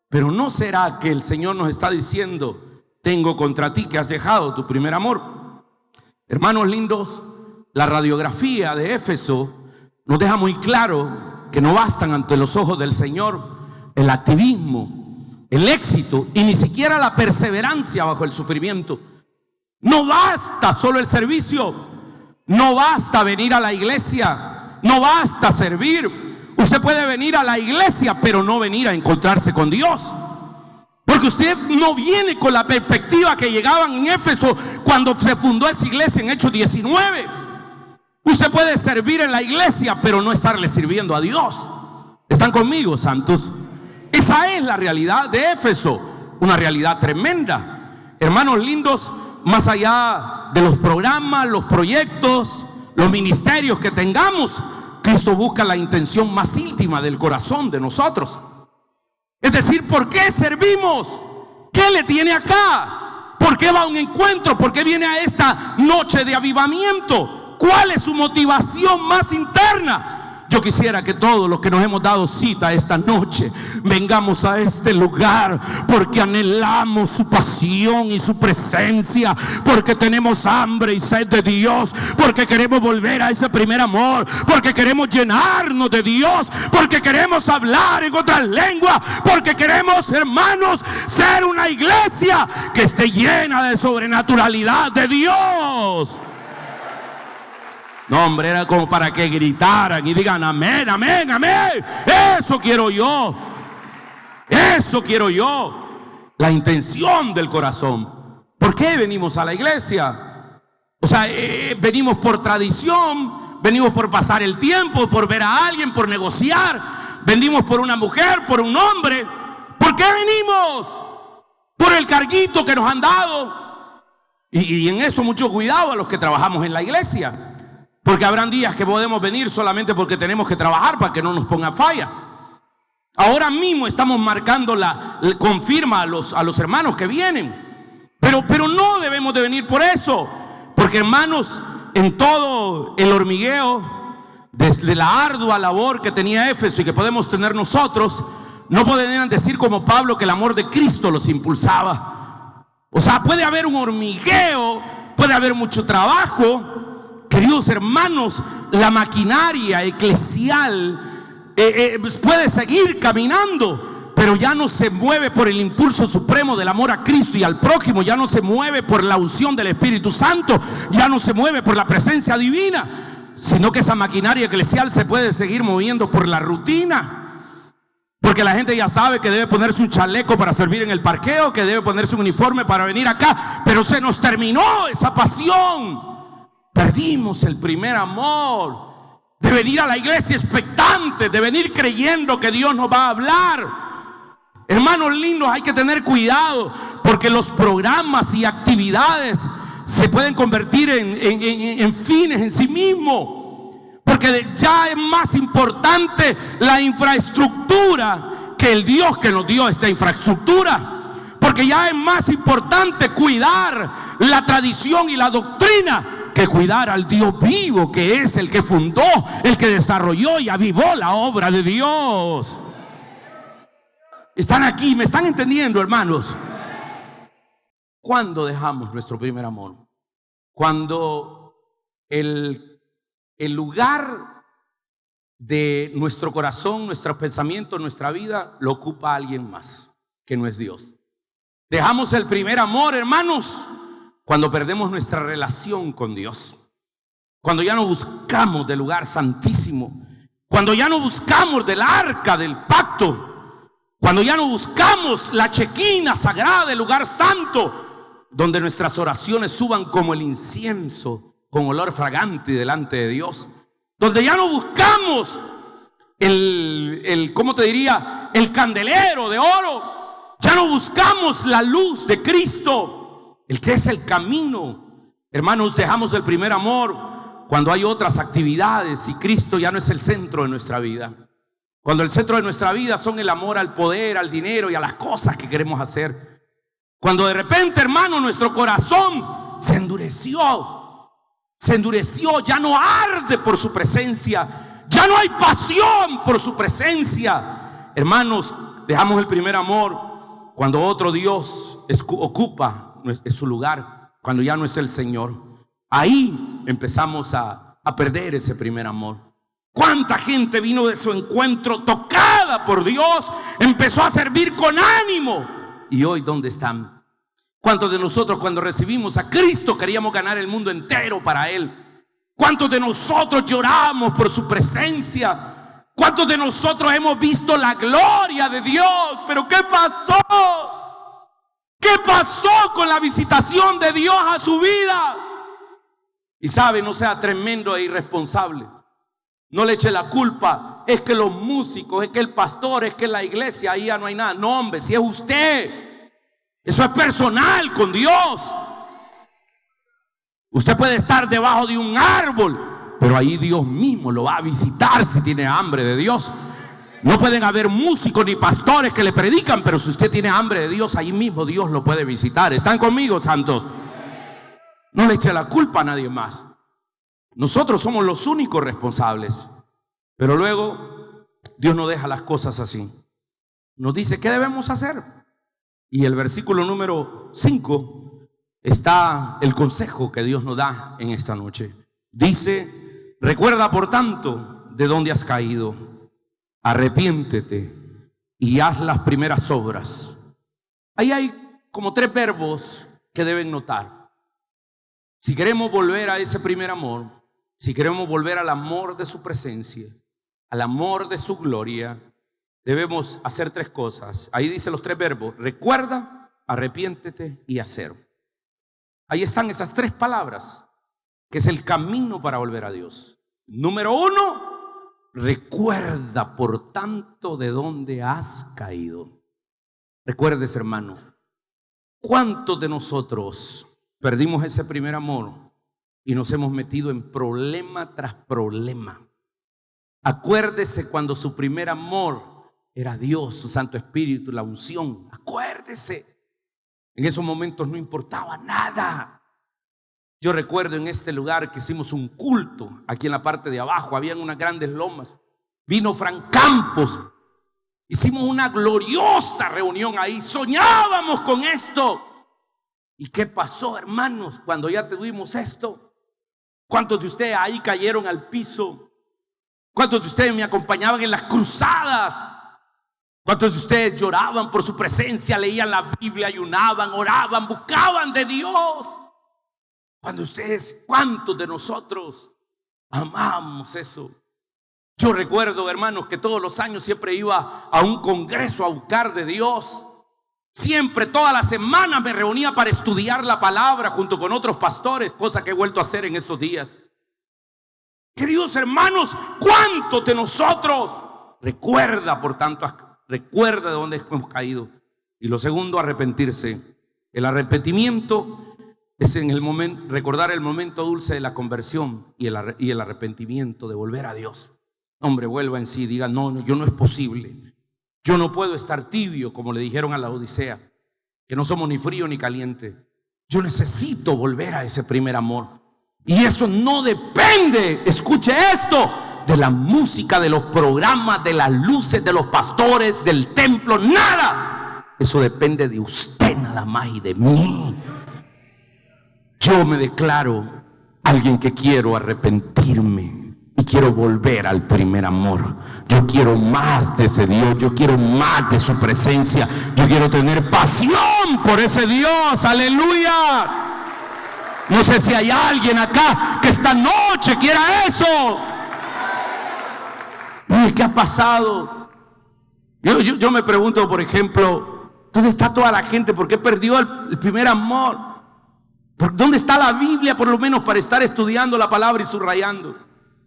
Pero ¿no será que el Señor nos está diciendo: tengo contra ti que has dejado tu primer amor? Hermanos lindos, la radiografía de Éfeso nos deja muy claro que no bastan ante los ojos del Señor el activismo, el éxito y ni siquiera la perseverancia bajo el sufrimiento. No basta solo el servicio, no basta venir a la iglesia, no basta servir. Usted puede venir a la iglesia, pero no venir a encontrarse con Dios, porque usted no viene con la perspectiva que llegaban en Éfeso cuando se fundó esa iglesia en Hechos 19. Usted puede servir en la iglesia, pero no estarle sirviendo a Dios. ¿Están conmigo, santos? Esa es la realidad de Éfeso, una realidad tremenda. Hermanos lindos, más allá de los programas, los proyectos, los ministerios que tengamos, Cristo busca la intención más íntima del corazón de nosotros. Es decir, ¿por qué servimos? ¿Qué le tiene acá? ¿Por qué va a un encuentro? ¿Por qué viene a esta noche de avivamiento? ¿Cuál es su motivación más interna? Yo quisiera que todos los que nos hemos dado cita esta noche vengamos a este lugar porque anhelamos su pasión y su presencia, porque tenemos hambre y sed de Dios, porque queremos volver a ese primer amor, porque queremos llenarnos de Dios, porque queremos hablar en otras lenguas, porque queremos, hermanos, ser una iglesia que esté llena de sobrenaturalidad de Dios. No, hombre, era como para que gritaran y digan: amén, amén, amén. Eso quiero yo. Eso quiero yo. La intención del corazón. ¿Por qué venimos a la iglesia? O sea, venimos por tradición, venimos por pasar el tiempo, por ver a alguien, por negociar. Venimos por una mujer, por un hombre. ¿Por qué venimos? Por el carguito que nos han dado. Y en eso mucho cuidado a los que trabajamos en la iglesia. Porque habrán días que podemos venir solamente porque tenemos que trabajar para que no nos ponga falla. Ahora mismo estamos marcando confirma a los hermanos que vienen. Pero no debemos de venir por eso. Porque, hermanos, en todo el hormigueo, desde la ardua labor que tenía Éfeso y que podemos tener nosotros, no podrían decir como Pablo que el amor de Cristo los impulsaba. O sea, puede haber un hormigueo, puede haber mucho trabajo. Queridos hermanos, la maquinaria eclesial puede seguir caminando, pero ya no se mueve por el impulso supremo del amor a Cristo y al prójimo, ya no se mueve por la unción del Espíritu Santo, ya no se mueve por la presencia divina, sino que esa maquinaria eclesial se puede seguir moviendo por la rutina. Porque la gente ya sabe que debe ponerse un chaleco para servir en el parqueo, que debe ponerse un uniforme para venir acá, pero se nos terminó esa pasión. Perdimos el primer amor de venir a la iglesia expectante, de venir creyendo que Dios nos va a hablar. Hermanos lindos, hay que tener cuidado, porque los programas y actividades se pueden convertir en fines en sí mismos. Porque ya es más importante la infraestructura que el Dios que nos dio esta infraestructura. Porque ya es más importante cuidar la tradición y la doctrina que cuidar al Dios vivo, que es el que fundó, el que desarrolló y avivó la obra de Dios. ¿Están aquí? ¿Me están entendiendo, hermanos? ¿Cuándo dejamos nuestro primer amor? Cuando el lugar de nuestro corazón, nuestros pensamientos, nuestra vida lo ocupa alguien más que no es Dios. Dejamos el primer amor, hermanos, cuando perdemos nuestra relación con Dios, cuando ya no buscamos del lugar santísimo, cuando ya no buscamos del arca del pacto, cuando ya no buscamos la chequina sagrada del lugar santo, donde nuestras oraciones suban como el incienso con olor fragante delante de Dios, donde ya no buscamos ¿cómo te diría? El candelero de oro, ya no buscamos la luz de Cristo, el que es el camino. Hermanos, dejamos el primer amor cuando hay otras actividades y Cristo ya no es el centro de nuestra vida. Cuando el centro de nuestra vida son el amor al poder, al dinero y a las cosas que queremos hacer. Cuando de repente, hermano, nuestro corazón se endureció, ya no arde por su presencia, ya no hay pasión por su presencia. Hermanos, dejamos el primer amor cuando otro Dios ocupa su lugar, cuando ya no es el Señor. Ahí empezamos a perder ese primer amor. ¿Cuánta gente vino de su encuentro tocada por Dios? Empezó a servir con ánimo. ¿Y hoy dónde están? ¿Cuántos de nosotros cuando recibimos a Cristo queríamos ganar el mundo entero para Él? ¿Cuántos de nosotros lloramos por su presencia? ¿Cuántos de nosotros hemos visto la gloria de Dios? Pero ¿qué pasó? ¿Qué pasó con la visitación de Dios a su vida? Y sabe, no sea tremendo e irresponsable. No le eche la culpa. Es que los músicos, es que el pastor, es que la iglesia, ahí ya no hay nada. No, hombre, si es usted, eso es personal con Dios. Usted puede estar debajo de un árbol, pero ahí Dios mismo lo va a visitar si tiene hambre de Dios. No pueden haber músicos ni pastores que le predican, pero si usted tiene hambre de Dios, ahí mismo Dios lo puede visitar. ¿Están conmigo, santos? No le eche la culpa a nadie más. Nosotros somos los únicos responsables. Pero luego Dios no deja las cosas así. Nos dice qué debemos hacer. Y el versículo número 5 está el consejo que Dios nos da en esta noche. Dice: recuerda por tanto de dónde has caído, arrepiéntete y haz las primeras obras. Ahí hay como 3 verbos que deben notar. Si queremos volver a ese primer amor, si queremos volver al amor de su presencia, al amor de su gloria, debemos hacer 3 cosas. Ahí dice los 3 verbos: recuerda, arrepiéntete y hacer. Ahí están esas 3 palabras, que es el camino para volver a Dios. Número 1, recuerda por tanto de dónde has caído. Recuerdes, hermano, ¿cuántos de nosotros perdimos ese primer amor y nos hemos metido en problema tras problema? Acuérdese cuando su primer amor era Dios, su Santo Espíritu, la unción. Acuérdese. En esos momentos no importaba nada. Yo recuerdo en este lugar que hicimos un culto, aquí en la parte de abajo, habían unas grandes lomas. Vino Frank Campos, hicimos una gloriosa reunión ahí, soñábamos con esto. ¿Y qué pasó, hermanos, cuando ya tuvimos esto? ¿Cuántos de ustedes ahí cayeron al piso? ¿Cuántos de ustedes me acompañaban en las cruzadas? ¿Cuántos de ustedes lloraban por su presencia, leían la Biblia, ayunaban, oraban, buscaban de Dios? ¿Cuántos de nosotros amamos eso? Yo recuerdo, hermanos, que todos los años siempre iba a un congreso a buscar de Dios. Siempre, todas las semanas me reunía para estudiar la palabra junto con otros pastores, cosa que he vuelto a hacer en estos días. Queridos hermanos, ¿cuántos de nosotros recuerda, por tanto, recuerda de dónde hemos caído? Y lo segundo, arrepentirse. El arrepentimiento es en el momento, recordar el momento dulce de la conversión y el arrepentimiento de volver a Dios. Hombre, vuelva en sí, diga, no, yo no es posible. Yo no puedo estar tibio, como le dijeron a la Odisea, que no somos ni frío ni caliente. Yo necesito volver a ese primer amor. Y eso no depende, escuche esto, de la música, de los programas, de las luces, de los pastores, del templo, nada. Eso depende de usted nada más y de mí. Yo me declaro alguien que quiero arrepentirme y quiero volver al primer amor. Yo quiero más de ese Dios, yo quiero más de su presencia, yo quiero tener pasión por ese Dios, aleluya. No sé si hay alguien acá que esta noche quiera eso. Dime, ¿qué ha pasado? Yo me pregunto, por ejemplo, ¿dónde está toda la gente? ¿Por qué perdió el primer amor? ¿Dónde está la Biblia, por lo menos, para estar estudiando la palabra y subrayando?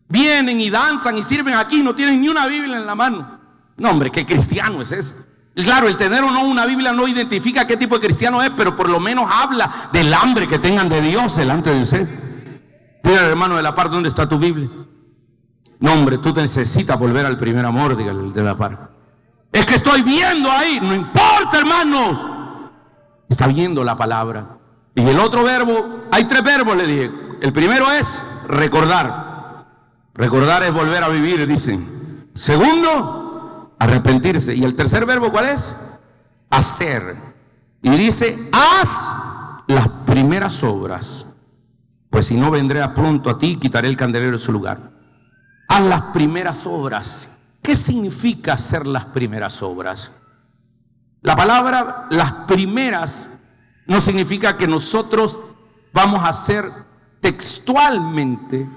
Vienen y danzan y sirven aquí, no tienen ni una Biblia en la mano. No, hombre, ¿qué cristiano es eso? Y claro, el tener o no una Biblia no identifica qué tipo de cristiano es, pero por lo menos habla del hambre que tengan de Dios delante de usted. Dígale, hermano de la par, ¿dónde está tu Biblia? No, hombre, tú necesitas volver al primer amor, dígale el de la par. Es que estoy viendo ahí, no importa, hermanos. Está viendo la palabra. Y el otro verbo, hay 3 verbos, le dije. El primero es recordar. Recordar es volver a vivir, dicen. Segundo, arrepentirse. Y el tercer verbo, ¿cuál es? Hacer. Y dice, haz las primeras obras, pues si no vendré pronto a ti y quitaré el candelero de su lugar. Haz las primeras obras. ¿Qué significa hacer las primeras obras? La palabra las primeras no significa que nosotros vamos a hacer textualmente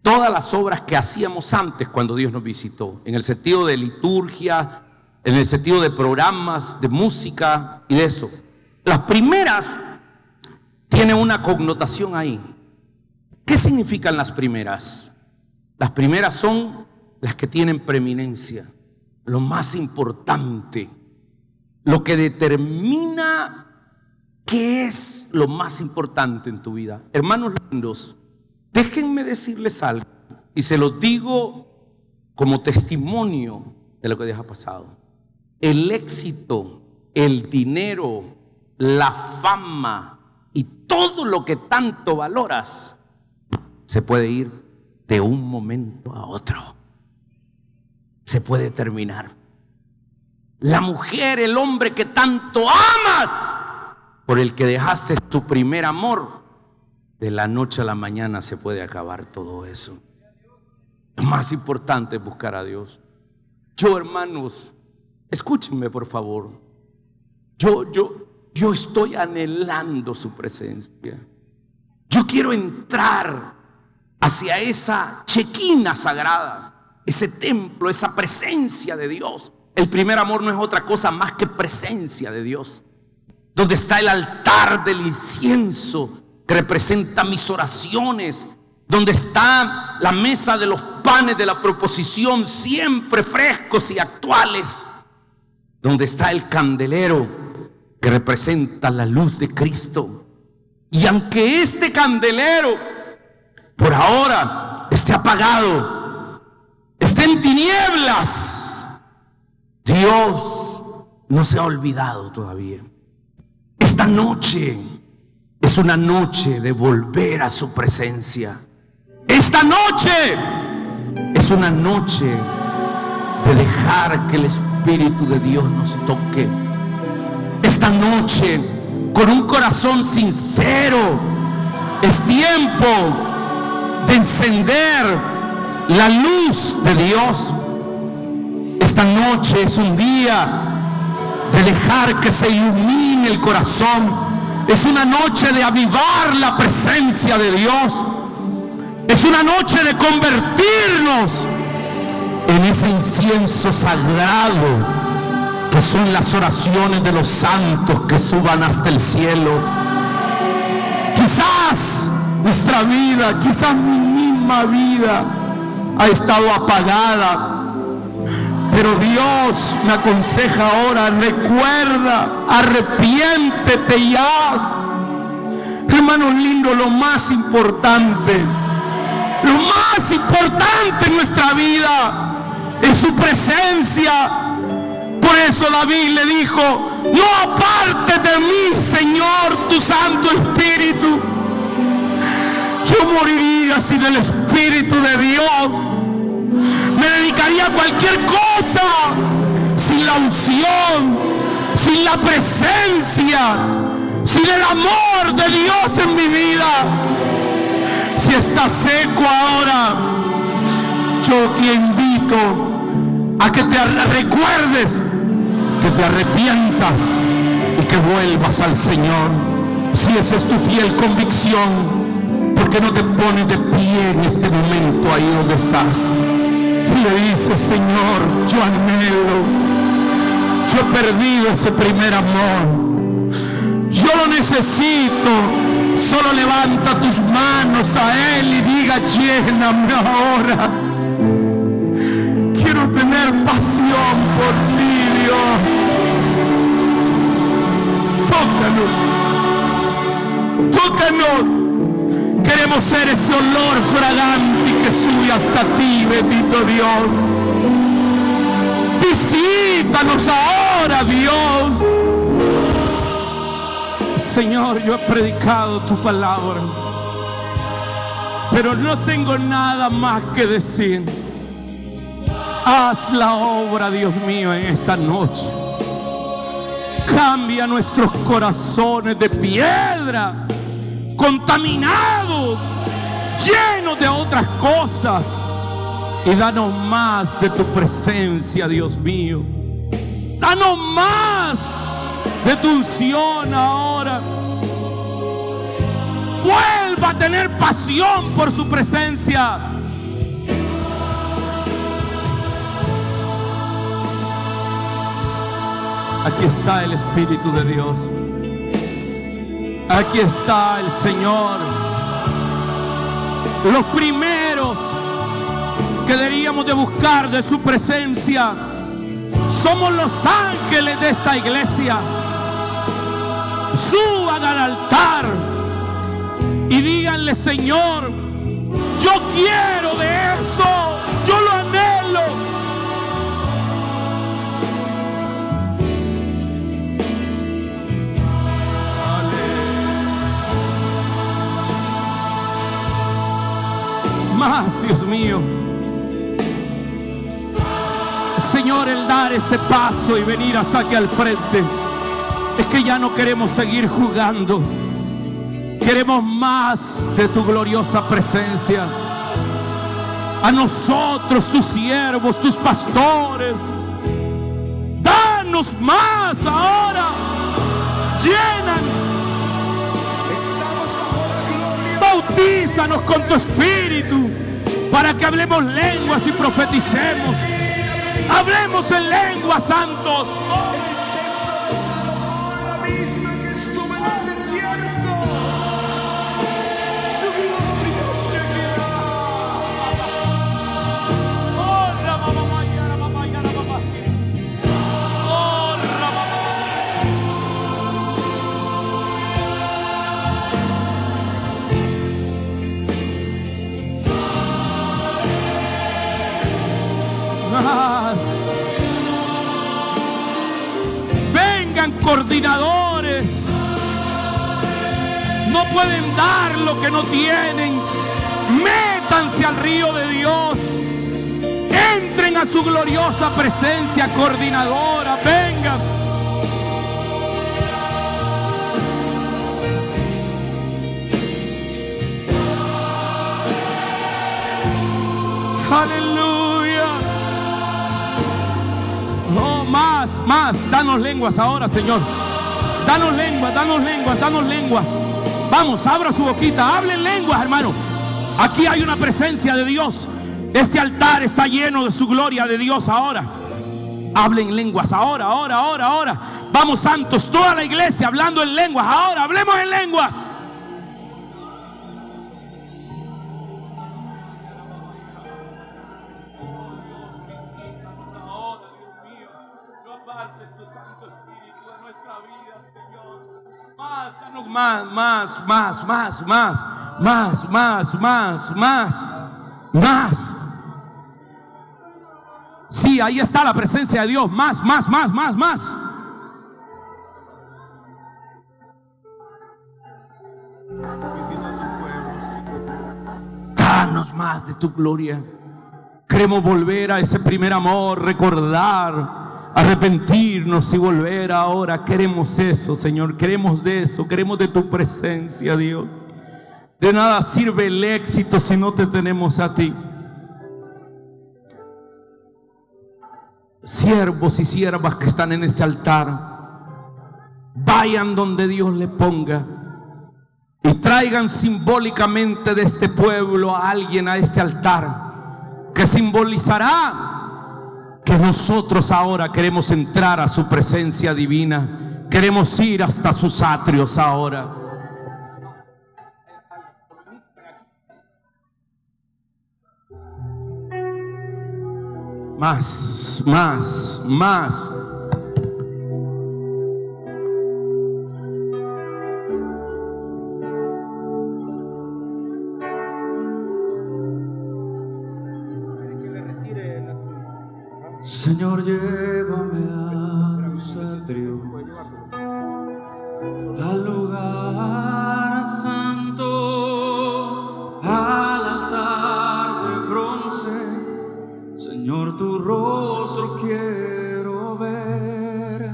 todas las obras que hacíamos antes cuando Dios nos visitó, en el sentido de liturgia, en el sentido de programas, de música y de eso. Las primeras tienen una connotación ahí. ¿Qué significan las primeras? Las primeras son las que tienen preeminencia, lo más importante, lo que determina qué es lo más importante en tu vida. Hermanos lindos, déjenme decirles algo, y se los digo como testimonio de lo que les ha pasado. El éxito, el dinero, la fama y todo lo que tanto valoras se puede ir de un momento a otro. Se puede terminar. La mujer, el hombre que tanto amas, por el que dejaste tu primer amor, de la noche a la mañana se puede acabar todo eso. Lo más importante es buscar a Dios. Yo, hermanos, escúchenme por favor. Yo estoy anhelando su presencia. Yo quiero entrar hacia esa chequina sagrada, ese templo, esa presencia de Dios. El primer amor no es otra cosa más que presencia de Dios, donde está el altar del incienso que representa mis oraciones, donde está la mesa de los panes de la proposición, siempre frescos y actuales, donde está el candelero que representa la luz de Cristo. Y aunque este candelero por ahora esté apagado, esté en tinieblas, Dios no se ha olvidado todavía. Esta noche Es una noche de volver a su presencia. Esta noche es una noche de dejar que el Espíritu de Dios nos toque. Esta noche, con un corazón sincero, es tiempo de encender la luz de Dios. Esta noche es un día de dejar que se ilumine el corazón. Es una noche de avivar la presencia de Dios. Es una noche de convertirnos en ese incienso sagrado que son las oraciones de los santos que suban hasta el cielo. Quizás nuestra vida, quizás mi misma vida ha estado apagada, pero Dios me aconseja ahora: recuerda, arrepiéntete y haz. Hermanos lindos, lo más importante en nuestra vida es su presencia. Por eso David le dijo: no apartes de mí, Señor, tu Santo Espíritu. Yo moriría sin el Espíritu de Dios. Me dedicaría a cualquier cosa sin la unción, sin la presencia, sin el amor de Dios en mi vida. Si estás seco ahora, yo te invito a que te recuerdes, que te arrepientas y que vuelvas al Señor. Si esa es tu fiel convicción, ¿por qué no te pones de pie en este momento ahí donde estás? Y le dices: Señor, yo anhelo, yo he perdido ese primer amor, yo lo necesito. Solo levanta tus manos a Él y diga: lléname ahora. Quiero tener pasión por ti, Dios. Tócanos. Queremos ser ese olor fragante que sube hasta ti, bendito Dios. Visítanos ahora, Dios. Señor, yo he predicado tu palabra, pero no tengo nada más que decir. Haz la obra, Dios mío, en esta noche. Cambia nuestros corazones de piedra, contaminados, llenos de otras cosas, y danos más de tu presencia, Dios mío. Danos más de tu unción ahora. Vuelva a tener pasión por su presencia. Aquí está el Espíritu de Dios. Aquí está el Señor. Los primeros que deberíamos de buscar de su presencia somos los ángeles de esta iglesia. Suban al altar y díganle: Señor, yo quiero de eso, yo lo anhelo. Más, Dios mío. Señor, el dar este paso y venir hasta aquí al frente es que ya no queremos seguir jugando. Queremos más de tu gloriosa presencia. A nosotros, tus siervos, tus pastores, danos más ahora. Llenan. Bautízanos con tu Espíritu para que hablemos lenguas y profeticemos. Hablemos en lenguas, santos. Vengan coordinadores, no pueden dar lo que no tienen. Métanse al río de Dios. Entren a su gloriosa presencia coordinadora. Vengan. Aleluya. No, más. Danos lenguas ahora, Señor. Danos lenguas. Vamos, abra su boquita. Hablen lenguas, hermano. Aquí hay una presencia de Dios. Este altar está lleno de su gloria de Dios ahora. Hablen lenguas ahora. Vamos, santos, toda la iglesia hablando en lenguas. Ahora, hablemos en lenguas. Más. Sí, ahí está la presencia de Dios. Más. Danos más de tu gloria. Queremos volver a ese primer amor, recordar, arrepentirnos y volver ahora. Queremos eso, Señor. Queremos de eso. Queremos de tu presencia, Dios. De nada sirve el éxito si no te tenemos a ti. Siervos y siervas que están en este altar, vayan donde Dios le ponga y traigan simbólicamente de este pueblo a alguien a este altar, que simbolizará que nosotros ahora queremos entrar a su presencia divina. Queremos ir hasta sus atrios ahora. Más. Señor, llévame a tus atrios, al lugar santo, al altar de bronce. Señor, tu rostro quiero ver.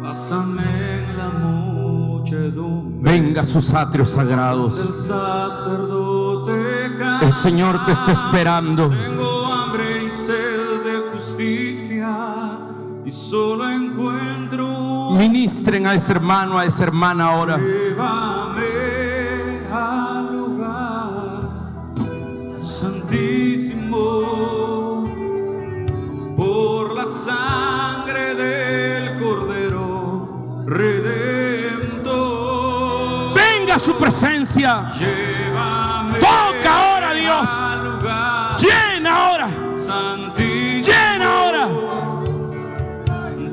Pásame en la muchedumbre. Venga a sus atrios sagrados. El sacerdote canta. El Señor te está esperando. Tengo hambre y sed de justicia y solo encuentro. Ministren a ese hermano, a esa hermana ahora. Llévame al lugar santísimo. Por la sangre del Cordero Redentor. Venga a su presencia. Llévame. Toca ahora, Dios. Llena ahora. Llena ahora.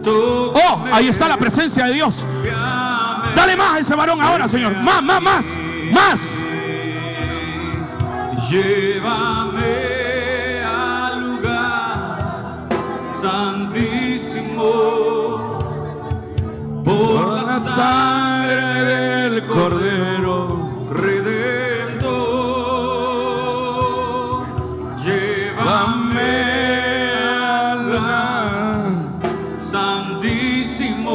Oh, ahí está la presencia de Dios. Dale más a ese varón ahora, Señor. Más. Llévame santísimo, por la sangre del Cordero Redentor. Llévame al lugar santísimo,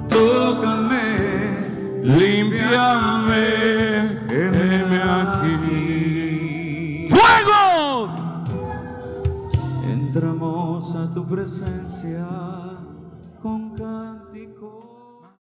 tócame, límpiame, heme aquí. ¡Fuego! Entramos a tu presencia con canto.